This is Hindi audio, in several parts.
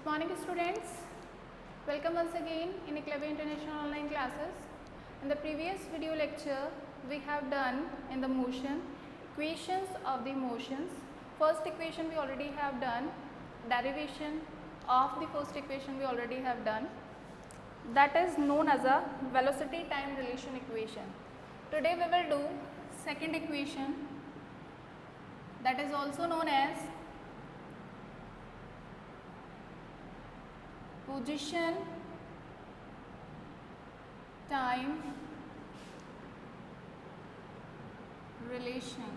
Good morning students, welcome once again in Eclair International online classes. In the previous video lecture we have done in the motion, equations of the motions. First equation we already have done, derivation of the first equation we already have done, that is known as a velocity time relation equation. Today we will do second equation, that is also known as position time relation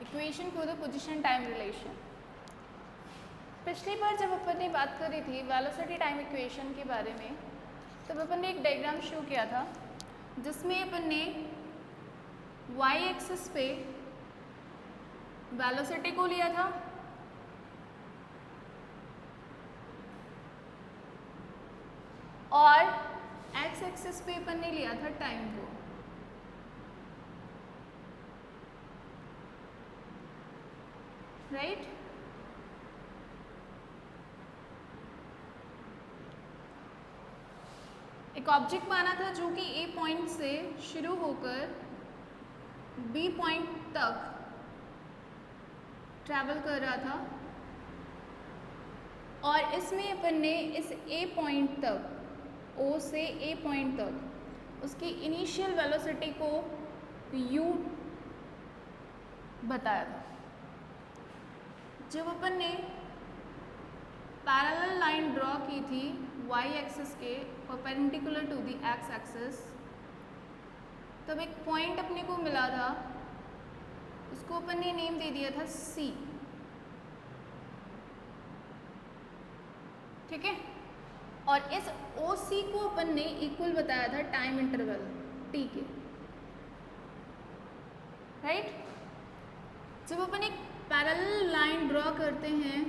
equation को दो पोजीशन टाइम रिलेशन। पिछली बार जब अपन ने बात करी थी वेलोसिटी टाइम इक्वेशन के बारे में, तब अपन ने एक डायग्राम शो किया था जिसमें अपन ने y एक्सिस पे वेलोसिटी को लिया था और x एक्सिस पे अपन ने लिया था टाइम को। राइट? एक ऑब्जेक्ट माना था जो कि A पॉइंट से शुरू होकर B पॉइंट तक ट्रैवल कर रहा था और इसमें अपन ने इस A पॉइंट तक, O से A पॉइंट तक उसकी इनिशियल वेलोसिटी को U बताया था। जब अपन ने पैरेलल लाइन ड्रॉ की थी y एक्सिस के perpendicular to the x axis, तब एक पॉइंट अपने को मिला था, उसको अपन ने नेम दे दिया था C। ठीक है? और इस OC को अपन ने इक्वल बताया था टाइम इंटरवल t के। राइट? जब अपन एक पैरेलल लाइन ड्रॉ करते हैं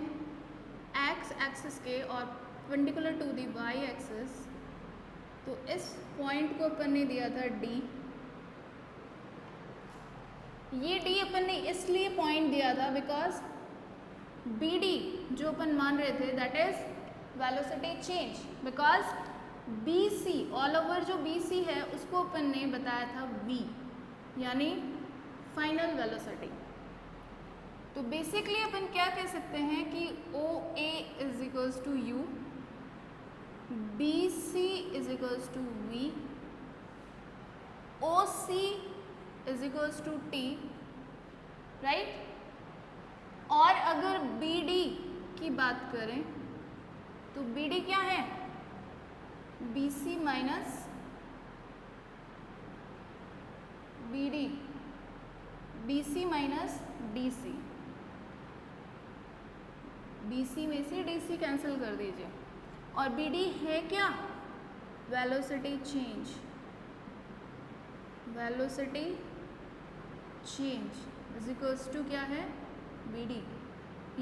x एक्सिस के और perpendicular to the y axis, तो इस पॉइंट को अपन ने दिया था D। ये D अपन ने इसलिए पॉइंट दिया था बिकॉज BD जो अपन मान रहे थे that is velocity change, because BC all over जो BC है उसको अपन ने बताया था V, यानी फाइनल वेलोसिटी। तो बेसिकली अपन क्या कह सकते हैं कि OA is equals to U, BC is equals to V, OC is equals to T। Right? और अगर BD की बात करें तो BD क्या है? BC minus BD, BC minus DC। BC में से DC कैंसिल कर दीजिए और BD है क्या? Velocity change. Velocity change is equals to क्या है? BD।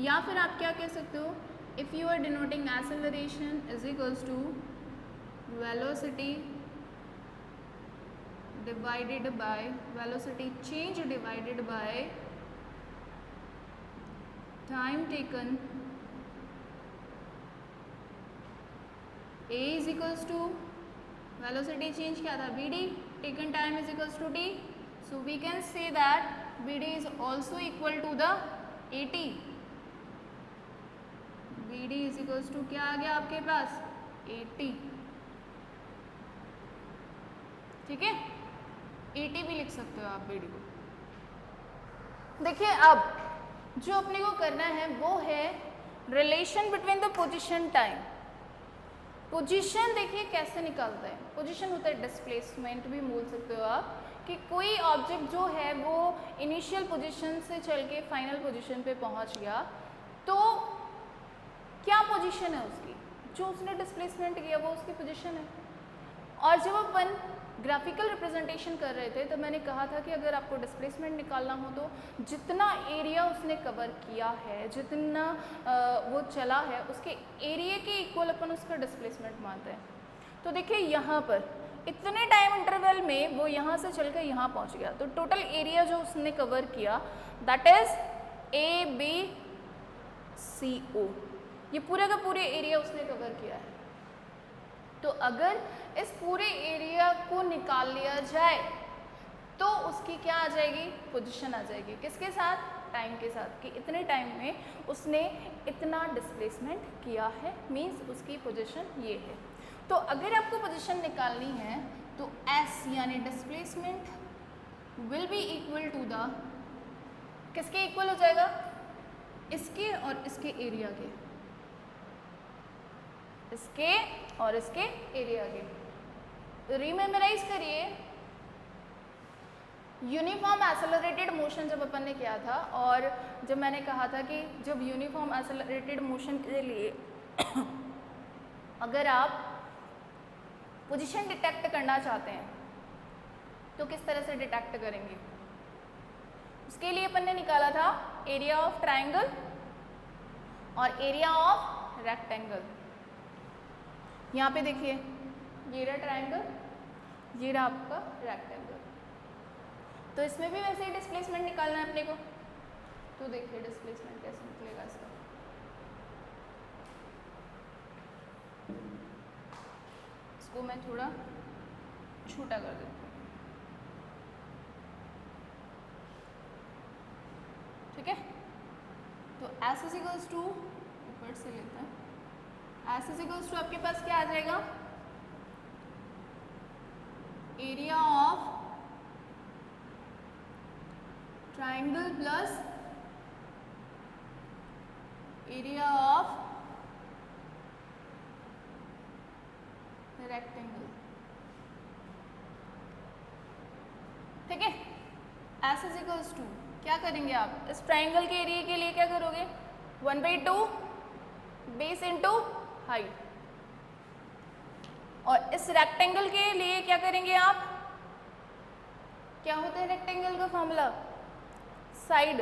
या फिर आप क्या कह सकते हो, if you are denoting acceleration is equals to velocity divided by velocity change divided by time taken. A is equals to velocity change क्या था? BD, taken time is equals to T. So we can say that BD is also equal to the AT. BD is equals to क्या आ गया आपके पास? AT। ठीक है? AT भी लिख सकते हो आप BD को। देखिए अब जो अपने को करना है वो है relation between the position time. Position देखिए कैसे निकालते हैं। पोजीशन होता है डिस्प्लेसमेंट भी बोल सकते हो आप, कि कोई ऑब्जेक्ट जो है वो इनिशियल पोजीशन से चल के फाइनल पोजीशन पे पहुंच गया, तो क्या पोजीशन है उसकी, जो उसने डिस्प्लेसमेंट किया वो उसकी पोजीशन है। और जब अपन ग्राफिकल रिप्रेजेंटेशन कर रहे थे तो मैंने कहा था कि अगर आपको डिस्प्लेसमेंट निकालना हो तो जितना एरिया उसने कवर किया है, जितना वो चला है, उसके एरिया के इक्वल अपन उसका डिस्प्लेसमेंट मानते हैं। तो देखिए यहाँ पर इतने टाइम इंटरवल में वो यहाँ से चल कर यहाँ पहुँच गया, तो टोटल एरिया जो उसने कवर किया दैट इज AB CO, ये पूरा का पूरे एरिया उसने कवर किया है। तो अगर इस पूरे एरिया को निकाल लिया जाए तो उसकी क्या आ जाएगी, पोजीशन आ जाएगी, किसके साथ, टाइम के साथ, कि इतने टाइम में उसने इतना डिस्प्लेसमेंट किया है, मींस उसकी पोजीशन ये है। तो अगर आपको पोजीशन निकालनी है तो S यानी displacement will be equal to the, किसके इक्वल हो जाएगा, इसके और इसके एरिया के, इसके और इसके एरिया के। रिमेमोराइज करिए, यूनिफॉर्म एक्सेलरेटेड मोशन जब अपन ने किया था, और जब मैंने कहा था कि जब यूनिफॉर्म एक्सेलरेटेड मोशन के लिए अगर आप पोजीशन डिटेक्ट करना चाहते हैं तो किस तरह से डिटेक्ट करेंगे, उसके लिए अपन ने निकाला था एरिया ऑफ ट्राइंगल और एरिया ऑफ रेक्टेंगल। यहाँ पे देखिए, ये रहा ट्राइंगल, ये रहा आपका रेक्टेंगल। तो इसमें भी वैसे ही डिस्प्लेसमेंट निकालना है अपने को। तो देखिए डिस्प्लेसमेंट कैसे निकलेगा इसका। इसको मैं थोड़ा छोटा कर देती हूँ, ठीक है। तो S इज इक्वल्स टू, ऊपर से लेते हैं, S इज इक्वल्स टू आपके पास क्या आ जाएगा, area of triangle plus area of rectangle, ठीक है। S इज इक्वल्स टू क्या करेंगे आप, इस ट्राइंगल के एरिया के लिए क्या करोगे, 1/2 बेस इंटू हाइट, और इस रेक्टेंगल के लिए क्या करेंगे आप, क्या होता है रेक्टेंगल का फॉर्मूला, साइड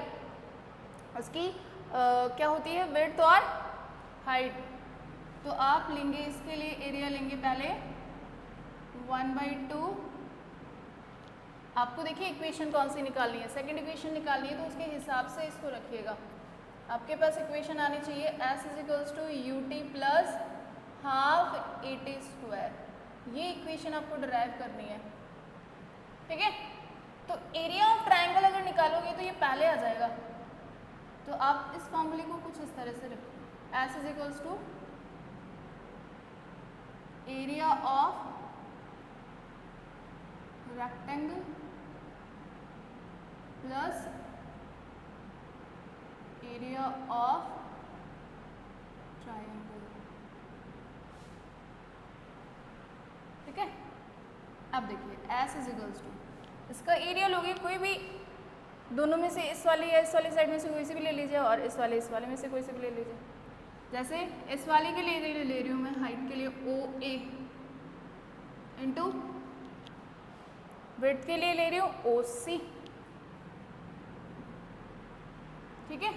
उसकी क्या होती है, विड्थ और हाइट। तो आप लेंगे इसके लिए एरिया लेंगे पहले 1/2, आपको देखिए इक्वेशन कौन सी निकालनी है, सेकंड इक्वेशन निकालनी है, तो उसके हिसाब से इसको रखिएगा। आपके पास इक्वेशन आनी चाहिए S is equals to UT plus half AT square, ये इक्वेशन आपको डिराइव करनी है, ठीक है। तो एरिया ऑफ ट्राइंगल अगर निकालोगे तो ये पहले आ जाएगा। तो आप इस फॉर्मूले को कुछ इस तरह से रखो, S is equals to area of rectangle plus area of triangle, ठीक है। अब देखिए S इज इक्वल्स टू, इसका एरिया लोगे कोई भी दोनों में से, इस वाली या इस वाली साइड में से कोई से भी ले लीजिए, और इस वाले में से कोई से भी ले लीजिए। जैसे इस वाले के लिए ले रही हूँ मैं हाइट के लिए OA इंटू विड्थ के लिए ले रही हूँ OC, ठीक है,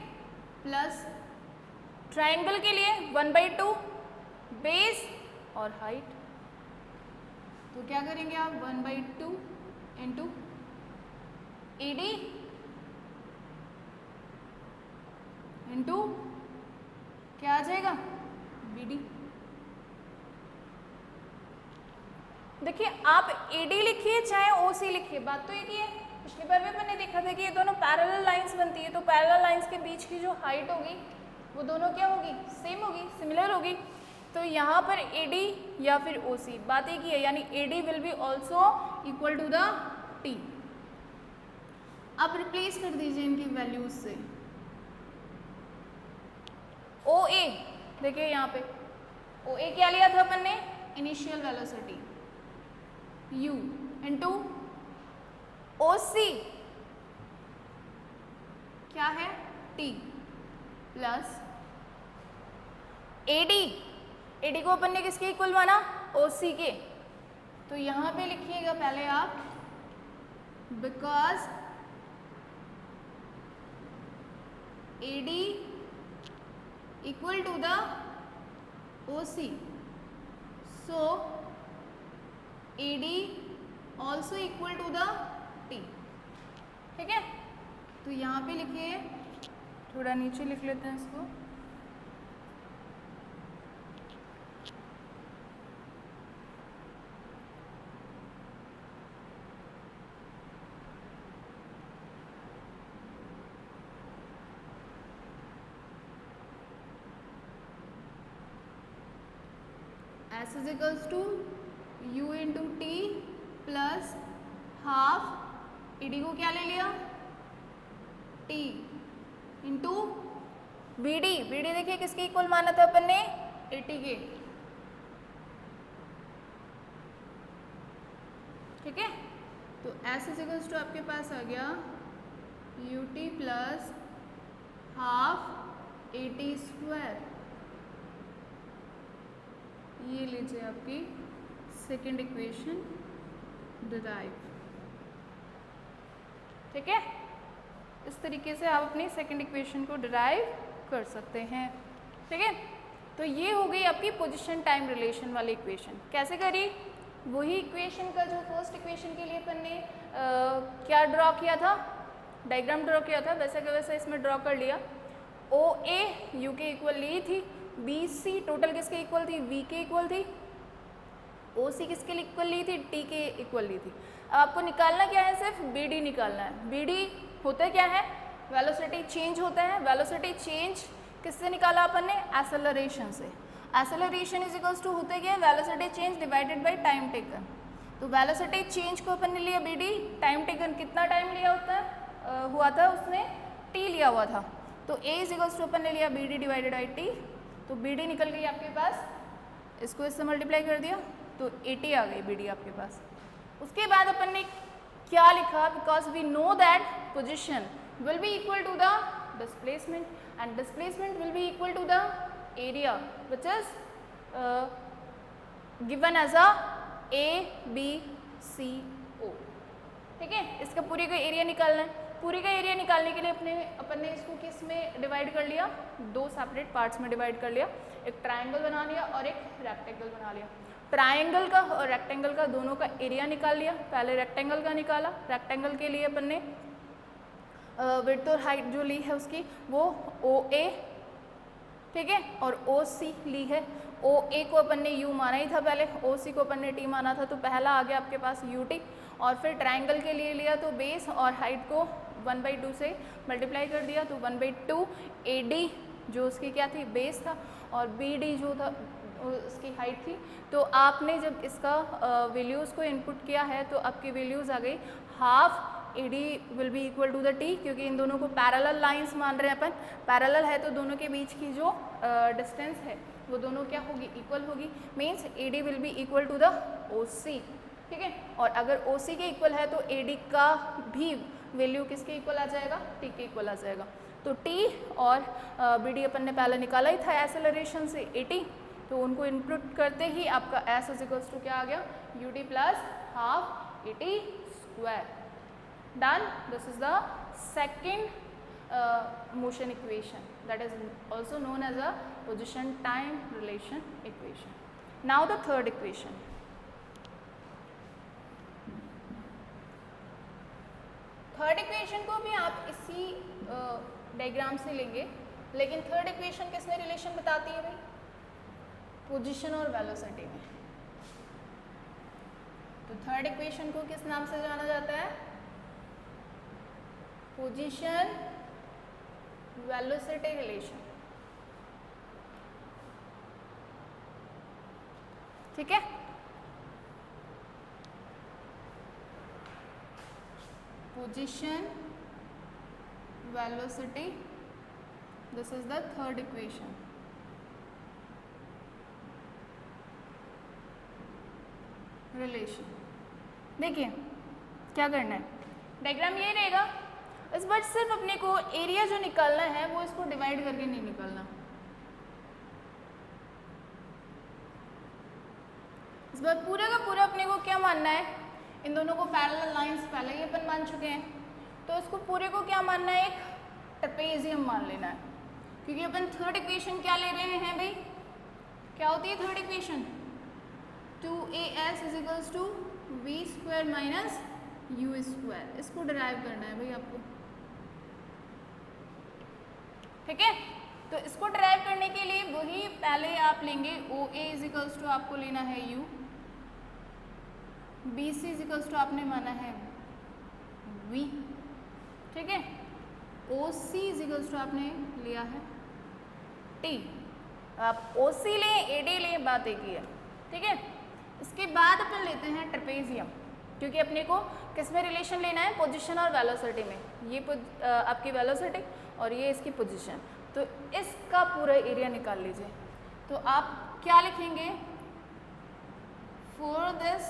प्लस ट्राइंगल के लिए 1/2 बेस और हाइट। तो क्या करेंगे आप, 1/2 इंटू AD इंटू क्या आ जाएगा, BD। देखिए आप AD लिखिए चाहे OC लिखिए, बात तो एक ही है। पिछली बार भी अपन ने देखा था कि ये दोनों पैरेलल लाइंस बनती है, तो पैरेलल लाइंस के बीच की जो हाइट होगी वो दोनों क्या होगी, सेम होगी, सिमिलर होगी। तो यहाँ पर AD या फिर OC, बात एक ही है, यानी AD will be also equal to the T। अब रिप्लेस कर दीजिए इनकी वैल्यूज से। OA देखिए यहाँ पे OA क्या लिया था अपन ने, initial velocity U into OC क्या है, T प्लस AD को अपन ने किसके इक्वल माना, OC के। तो यहाँ पे लिखिएगा पहले आप, because AD equal to the OC, so AD also equal to the T, ठीक है। तो यहाँ पे लिखिए, थोड़ा नीचे लिख लेते हैं इसको, S is equals to U into T plus half ED को क्या ले लिया T into B D. B D देखिए किसके इक्वल माना था अपन ने 80 के, ठीक है। तो एस इज इक्वल्स टू आपके पास आ गया U T plus half 80 square. ये लीजिए आपकी सेकेंड इक्वेशन डिराइव, ठीक है। इस तरीके से आप अपनी सेकेंड इक्वेशन को डिराइव कर सकते हैं, ठीक है। तो ये हो गई आपकी पोजीशन टाइम रिलेशन वाली इक्वेशन। कैसे करी? वही इक्वेशन का जो फर्स्ट इक्वेशन के लिए अपन ने क्या ड्रॉ किया था, डायग्राम ड्रॉ किया था, वैसे का वैसा इसमें ड्रॉ कर लिया। ओ ए यू के इक्वल ली थी, बी सी टोटल किसके इक्वल थी, वी के इक्वल थी, ओ सी किसके इक्वल ली थी, टी के इक्वल ली थी। अब आपको निकालना क्या है, सिर्फ बी डी निकालना है। बी डी होता क्या है, वेलोसिटी चेंज होता है। वेलोसिटी चेंज किससे निकाला अपन ने, एक्सेलरेशन से। एक्सेलरेशन इज इक्वल्स टू होता क्या है, velocity change divided by time taken. तो वेलोसिटी चेंज को अपन ने लिया बी डी, टाइम टेकन कितना टाइम लिया होता है हुआ था उसने, टी लिया हुआ था। तो ए इज इक्वल्स टू अपन ने लिया B D divided by T. तो बी डी निकल गई आपके पास, इसको इससे मल्टीप्लाई कर दिया तो 80 आ गई बी डी आपके पास। उसके बाद अपन ने क्या लिखा, because we know that position will be equal to the displacement and displacement will be equal to the area which is given as a ABCO, ठीक है। इसका पूरे का एरिया निकालना है। पूरे का एरिया निकालने के लिए अपन ने इसको किस में डिवाइड कर लिया, दो सेपरेट पार्ट्स में डिवाइड कर लिया। एक ट्रायंगल बना लिया और एक रेक्टेंगल बना लिया। ट्रायंगल का और रेक्टेंगल का दोनों का एरिया निकाल लिया। पहले रेक्टेंगल का निकाला। रेक्टेंगल के लिए अपन ने विड्थ और हाइट जो ली है उसकी वो OA, ठीक है, और OC ली है। OA को अपन ने U माना ही था पहले, OC को अपन ने T माना था, तो पहला आ गया आपके पास UT। और फिर ट्रायंगल के लिए लिया तो बेस और हाइट को 1/2 से मल्टीप्लाई कर दिया, तो 1/2 AD जो उसकी क्या थी, बेस था, और BD जो था उसकी हाइट थी। तो आपने जब इसका वैल्यूज़ को इनपुट किया है तो आपकी वैल्यूज़ आ गई half AD will be equal to the T, क्योंकि इन दोनों को पैरेलल लाइंस मान रहे हैं अपन। पैरेलल है तो दोनों के बीच की जो डिस्टेंस है वो दोनों क्या होगी, इक्वल होगी। Means AD will be equal to the OC, ठीक है। और अगर OC के इक्वल है तो AD का भी वैल्यू किसके इक्वल आ जाएगा, T के इक्वल आ जाएगा। तो T और BD अपन ने पहले निकाला ही था एक्सेलरेशन से 80, तो उनको इनपुट करते ही आपका S इज इक्वल्स टू क्या आ गया, UT plus half 80 square. Done. This is the second motion equation, that is also known as a position time relation equation. Now the third equation. Third equation को भी आप इसी डायग्राम से लेंगे, लेकिन थर्ड इक्वेशन किसमें रिलेशन बताती है भाई, पोजीशन और वेलोसिटी में। तो थर्ड इक्वेशन को किस नाम से जाना जाता है, पोजीशन वेलोसिटी रिलेशन, ठीक है। Position velocity, this is the third equation. Relation देखिए क्या करना है, डायग्राम ये रहेगा। इस बार सिर्फ अपने को एरिया जो निकालना है वो इसको डिवाइड करके नहीं निकालना। इस बार पूरा का पूरा अपने को क्या मानना है, इन दोनों को पैरेलल लाइंस पहले ही अपन मान चुके हैं, तो इसको पूरे को क्या मानना है, एक ट्रेपेजियम मान लेना है। क्योंकि अपन थर्ड इक्वेशन क्या ले रहे हैं भाई, क्या होती है third equation, 2AS is equals to V square minus U square. इसको डिराइव करना है भाई आपको, ठीक है। तो इसको डिराइव करने के लिए वही पहले आप लेंगे OA इज इक्वल्स टू आपको लेना है U, BC is equals to आपने माना है V, ठीक है। OC इज इक्वल्स टू आपने लिया है T। आप OC लें AD लें बात एक ही है, ठीक है। इसके बाद अपन लेते हैं ट्रेपेजियम, क्योंकि अपने को किस में रिलेशन लेना है, पोजीशन और वेलोसिटी में। ये आपकी वेलोसिटी और ये इसकी पोजीशन, तो इसका पूरा एरिया निकाल लीजिए। तो आप क्या लिखेंगे, फॉर दिस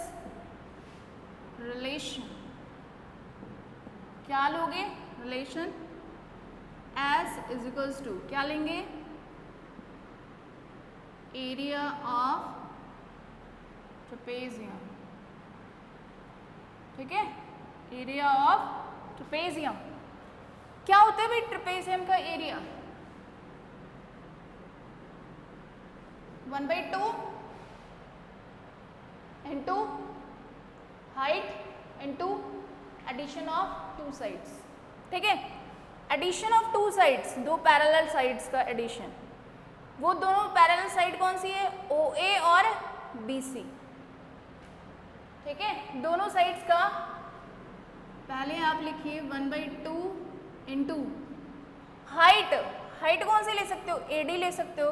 रिलेशन क्या लोगे, relation S is equals to क्या लेंगे, एरिया ऑफ ट्रेपेजियम, ठीक है, एरिया ऑफ ट्रेपेजियम। क्या होता है भाई ट्रेपेजियम का area, 1/2 into height into addition of 2 sides, ठीक है। Addition of 2 sides, 2 parallel sides का एडिशन। वो दोनों पैरेलल साइड कौन सी है, OA और BC, ठीक है। दोनों साइड्स का पहले आप लिखिए 1/2 इंटू हाइट, हाइट कौन सी ले सकते हो, AD ले सकते हो,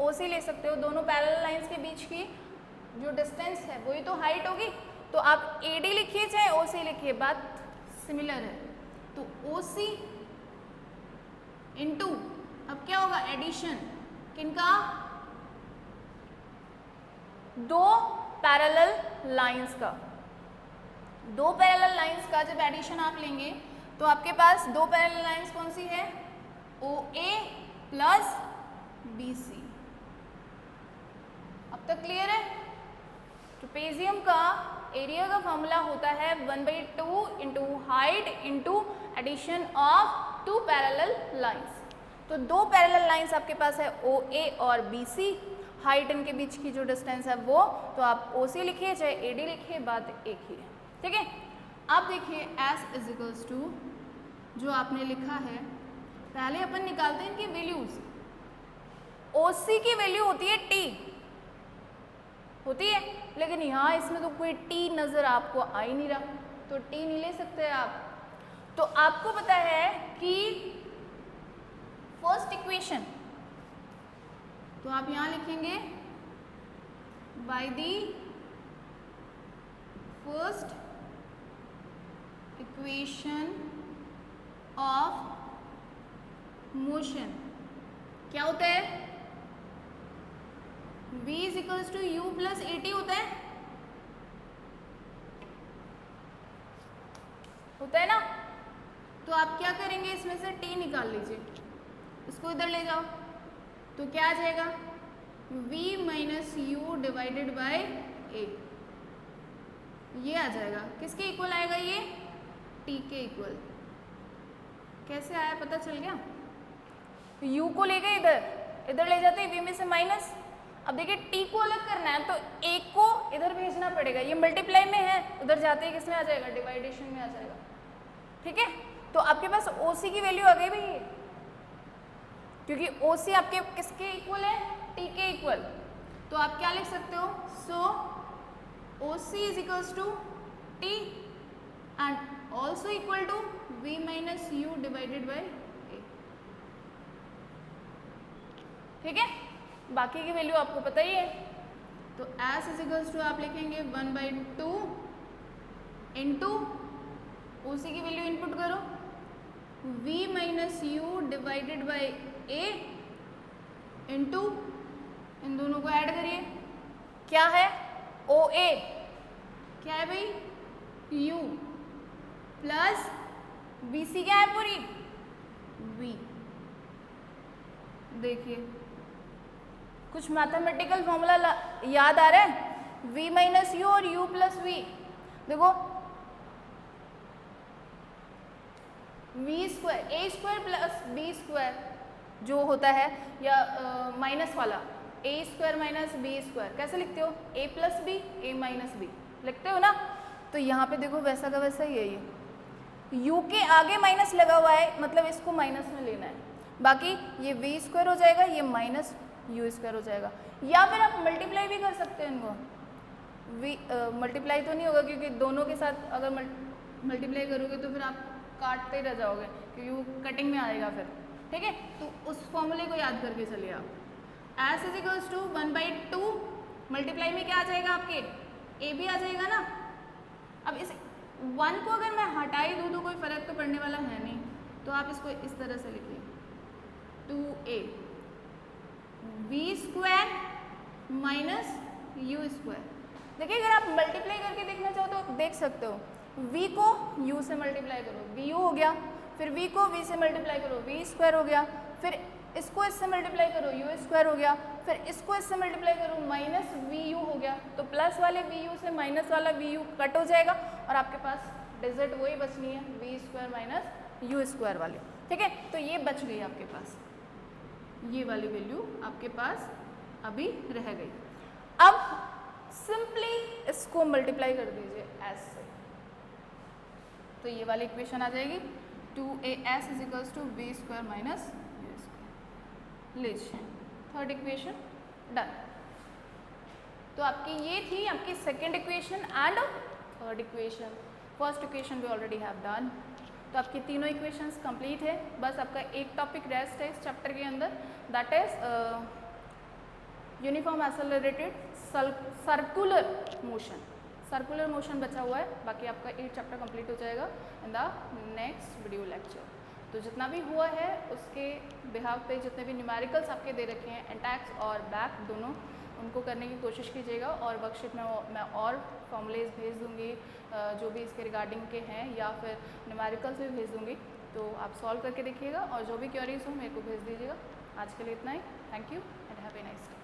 OC ले सकते हो। दोनों पैरेलल लाइंस के बीच की जो डिस्टेंस है वही तो हाइट होगी, तो आप AD लिखिए चाहे OC लिखिए, बात सिमिलर है। तो OC इंटू अब क्या होगा, एडिशन किनका, 2 पैरेलल लाइंस का। 2 पैरेलल लाइंस का जब एडिशन आप लेंगे तो आपके पास 2 पैरेलल लाइंस कौन सी है, OA प्लस BC। अब तक क्लियर है। ट्रेपेजियम का एरिया का फॉर्मूला होता है 1/2 into height into addition of 2 parallel lines. तो 2 पैरेलल लाइंस आपके पास है OA और BC, हाइट इनके बीच की जो डिस्टेंस है वो, तो आप OC लिखिए चाहे AD लिखिए, बात एक ही है, ठीक है। अब देखिए S इज इक्वल्स टू जो आपने लिखा है, पहले अपन निकालते हैं इनकी वैल्यूज। OC की वैल्यू होती है T, होती है, लेकिन यहाँ इसमें तो कोई T नजर आपको आ ही नहीं रहा, तो T नहीं ले सकते आप। तो आपको पता है कि फर्स्ट इक्वेशन, तो आप यहां लिखेंगे by the first equation of motion क्या होता है, v is equals to U plus AT होता है ना। तो आप क्या करेंगे, इसमें से T निकाल लीजिए, इसको इधर ले जाओ, तो क्या आ जाएगा, v minus you divided by A, ये आ जाएगा। किसके इक्वल आएगा ये, T के इक्वल। कैसे आया पता चल गया, u को ले गए इधर ले जाते हैं v में से माइनस। अब देखिए T को अलग करना है तो A को इधर भेजना पड़ेगा, ये मल्टीप्लाई में है, उधर जाते ही किसमें आ जाएगा, डिवाइडेशन में आ जाएगा, ठीक है। तो आपके पास OC की वैल्यू आ गई भाई, क्योंकि OC आपके किसके इक्वल है, T के इक्वल। तो आप क्या लिख सकते हो, so OC is equals to T and also equal to v minus you divided by A, ठीक है। बाकी की वैल्यू आपको पता ही है। तो S इज इक्वल्स टू आप लिखेंगे 1/2 इंटू OC की वैल्यू इनपुट करो, v minus you divided by A into इन दोनों को ऐड करिए, क्या है OA, क्या है भाई U प्लस BC क्या है पूरी V। देखिए कुछ मैथमेटिकल फॉर्मूला याद आ रहा है, v माइनस यू और u प्लस v। देखो v square a square plus b square जो होता है, या माइनस वाला a square minus b square कैसे लिखते हो, a plus b a minus b लिखते हो ना। तो यहाँ पे देखो वैसा का वैसा ही है, ये u के आगे माइनस लगा हुआ है, मतलब इसको माइनस में लेना है। बाकी ये v स्क्वायर हो जाएगा, ये माइनस यू स्क्वायर हो जाएगा, या फिर आप मल्टीप्लाई भी कर सकते हैं इनको। मल्टीप्लाई तो नहीं होगा क्योंकि दोनों के साथ अगर मल्टीप्लाई करोगे तो फिर आप काटते रह जाओगे, क्योंकि वो कटिंग में आएगा फिर, ठीक है। तो उस फॉर्मूले को याद करके चलिए आप, S is equals to 1/2 multiply में क्या आ जाएगा आपके, ए भी आ जाएगा ना। अब इस 1 को अगर मैं हटा ही दूँ तो कोई फर्क तो पड़ने वाला है नहीं, तो आप इसको इस तरह से लिखिए 2a v² minus u square. देखिए अगर आप मल्टीप्लाई करके देखना चाहो तो देख सकते हो, v को u से मल्टीप्लाई करो vu हो गया, फिर v को v से मल्टीप्लाई करो v² हो गया, फिर इसको इससे मल्टीप्लाई करो u² हो गया, फिर इसको इससे मल्टीप्लाई करो माइनस vu हो गया। तो प्लस वाले vu से माइनस वाला vu कट हो जाएगा और आपके पास डिजिट वही बचनी है v² माइनस u² वाली, ठीक है। तो ये बच गई आपके पास, ये वाली वैल्यू आपके पास अभी रह गई। अब सिंपली इसको मल्टीप्लाई कर दीजिए s से, तो ये वाली इक्वेशन आ जाएगी 2as = v² माइनस u²। लीजिए थर्ड इक्वेशन डन। तो आपकी ये थी आपकी second equation and third equation. First equation we already have done. तो आपकी तीनों इक्वेशंस कंप्लीट है, बस आपका एक टॉपिक रेस्ट है इस चैप्टर के अंदर, that is uniform accelerated circular motion. Circular motion बचा हुआ है, बाकी आपका 8 चैप्टर कंप्लीट हो जाएगा in the next video lecture. तो जितना भी हुआ है उसके बिहाव पे जितने भी न्यूमेरिकल्स आपके दे रखे हैं एंटैक्स और बैक दोनों, उनको करने की कोशिश कीजिएगा। और वर्कशीट में मैं और फॉर्मूलेज भेज दूँगी जो भी इसके रिगार्डिंग के हैं, या फिर न्यूमेरिकल्स भी भेज दूँगी, तो आप सॉल्व करके देखिएगा और जो भी क्वेरीज हो मेरे को भेज दीजिएगा। आज के लिए इतना ही, thank you and have a nice day.